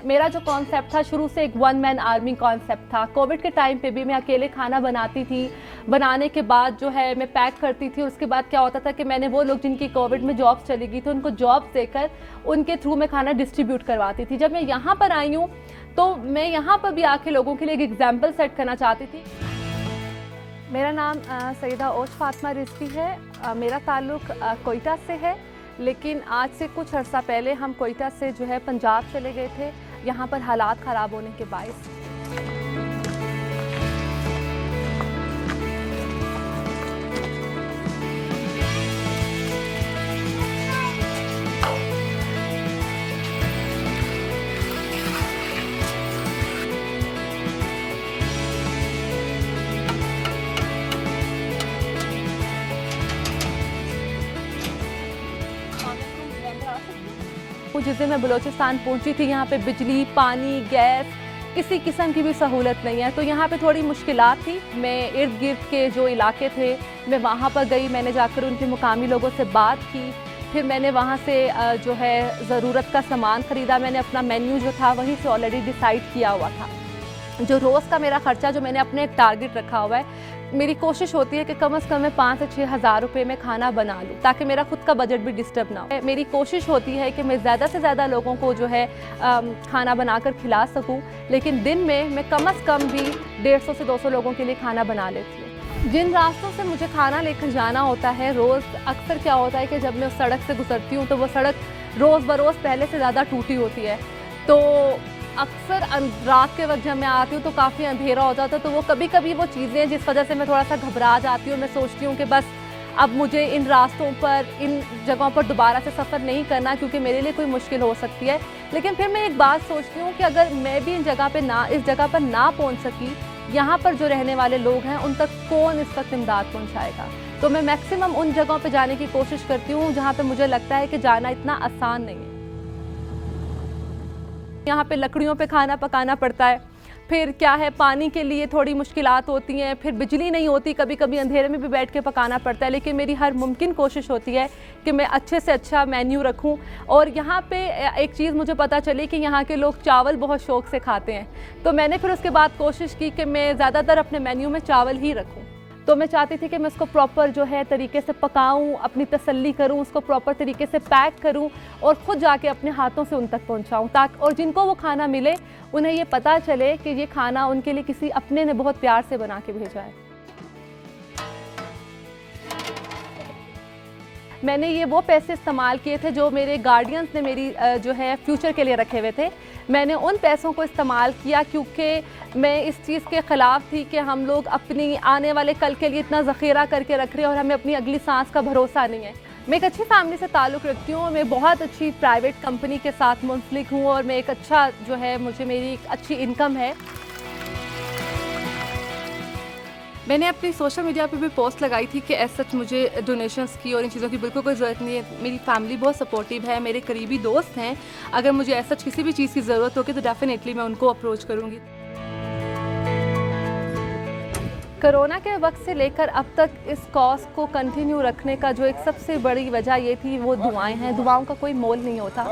मेरा जो कॉन्सेप्ट था शुरू से एक वन मैन आर्मी कॉन्सेप्ट था। कोविड के टाइम पे भी मैं अकेले खाना बनाती थी। बनाने के बाद जो है मैं पैक करती थी और उसके बाद क्या होता था कि मैंने वो लोग जिनकी कोविड में जॉब्स चली गई थी उनको जॉब्स देकर उनके थ्रू मैं खाना डिस्ट्रीब्यूट करवाती थी। जब मैं यहाँ पर आई हूँ तो मैं यहाँ पर भी आके लोगों के लिए एक एग्जाम्पल सेट करना चाहती थी। मेरा नाम सईदा ओश फातिमा रिजवी है। मेरा ताल्लुक़ कोयटा से है, लेकिन आज से कुछ अर्सा पहले हम कोयटा से जो है पंजाब चले गए थे, यहाँ पर हालात ख़राब होने के बायस। जिस दिन मैं बलूचिस्तान पहुंची थी, यहाँ पे बिजली, पानी, गैस किसी किस्म की भी सहूलत नहीं है, तो यहाँ पे थोड़ी मुश्किलात थी। मैं इर्द गिर्द के जो इलाके थे मैं वहाँ पर गई, मैंने जाकर उनके मुकामी लोगों से बात की, फिर मैंने वहाँ से जो है ज़रूरत का सामान ख़रीदा। मैंने अपना मेन्यू जो था वहीं से ऑलरेडी डिसाइड किया हुआ था। जो रोज़ का मेरा ख़र्चा जो मैंने अपने एक टारगेट रखा हुआ है, मेरी कोशिश होती है कि कम से कम मैं 5 से 6 हज़ार रुपये में खाना बना लूँ ताकि मेरा खुद का बजट भी डिस्टर्ब ना हो। मेरी कोशिश होती है कि मैं ज़्यादा से ज़्यादा लोगों को जो है खाना बनाकर खिला सकूँ, लेकिन दिन में मैं कम से कम भी 150 से 200 लोगों के लिए खाना बना लेती हूँ। जिन रास्तों से मुझे खाना लेकर जाना होता है रोज़, अक्सर क्या होता है कि जब मैं उस सड़क से गुजरती हूँ तो वो सड़क रोज़ बरोज़ पहले से ज़्यादा टूटी होती है, तो अक्सर रात के वक्त जब मैं आती हूँ तो काफ़ी अंधेरा हो जाता है, तो वो कभी कभी वो चीज़ें जिस वजह से मैं थोड़ा सा घबरा जाती हूँ। मैं सोचती हूँ कि बस अब मुझे इन रास्तों पर, इन जगहों पर दोबारा से सफ़र नहीं करना क्योंकि मेरे लिए कोई मुश्किल हो सकती है। लेकिन फिर मैं एक बात सोचती हूँ कि अगर मैं भी इस जगह पर ना पहुँच सकी, यहाँ पर जो रहने वाले लोग हैं उन तक कौन इस वक्त इमदाद पहुँचाएगा। तो मैं मैक्सिमम उन जगहों पर जाने की कोशिश करती हूँ जहाँ पर मुझे लगता है कि जाना इतना आसान नहीं है। यहाँ पे लकड़ियों पे खाना पकाना पड़ता है, फिर क्या है पानी के लिए थोड़ी मुश्किलात होती हैं, फिर बिजली नहीं होती, कभी कभी अंधेरे में भी बैठ के पकाना पड़ता है। लेकिन मेरी हर मुमकिन कोशिश होती है कि मैं अच्छे से अच्छा मेन्यू रखूं। और यहाँ पे एक चीज़ मुझे पता चली कि यहाँ के लोग चावल बहुत शौक़ से खाते हैं, तो मैंने फिर उसके बाद कोशिश की कि मैं ज़्यादातर अपने मेन्यू में चावल ही रखूँ। तो मैं चाहती थी कि मैं उसको प्रॉपर जो है तरीके से पकाऊं, अपनी तसल्ली करूं, उसको प्रॉपर तरीके से पैक करूं और ख़ुद जाके अपने हाथों से उन तक पहुंचाऊं, ताकि और जिनको वो खाना मिले उन्हें ये पता चले कि ये खाना उनके लिए किसी अपने ने बहुत प्यार से बना के भेजा है। मैंने ये वो पैसे इस्तेमाल किए थे जो मेरे गार्डियंस ने मेरी जो है फ्यूचर के लिए रखे हुए थे। मैंने उन पैसों को इस्तेमाल किया क्योंकि मैं इस चीज़ के ख़िलाफ़ थी कि हम लोग अपनी आने वाले कल के लिए इतना ज़ख़ीरा करके रख रहे हैं और हमें अपनी अगली सांस का भरोसा नहीं है। मैं एक अच्छी फैमिली से ताल्लुक़ रखती हूँ, मैं बहुत अच्छी प्राइवेट कंपनी के साथ मुंसलिक हूँ और मैं एक अच्छा जो है मेरी एक अच्छी इनकम है। मैंने अपनी सोशल मीडिया पे भी पोस्ट लगाई थी कि ऐसा मुझे डोनेशंस की और इन चीज़ों की बिल्कुल कोई ज़रूरत नहीं है। मेरी फैमिली बहुत सपोर्टिव है, मेरे करीबी दोस्त हैं। अगर मुझे ऐसा किसी भी चीज़ की ज़रूरत होगी तो डेफिनेटली मैं उनको अप्रोच करूँगी। कोरोना के वक्त से लेकर अब तक इस कॉज को कंटिन्यू रखने का जो एक सबसे बड़ी वजह ये थी, वो दुआएँ हैं। दुआओं का कोई मोल नहीं होता।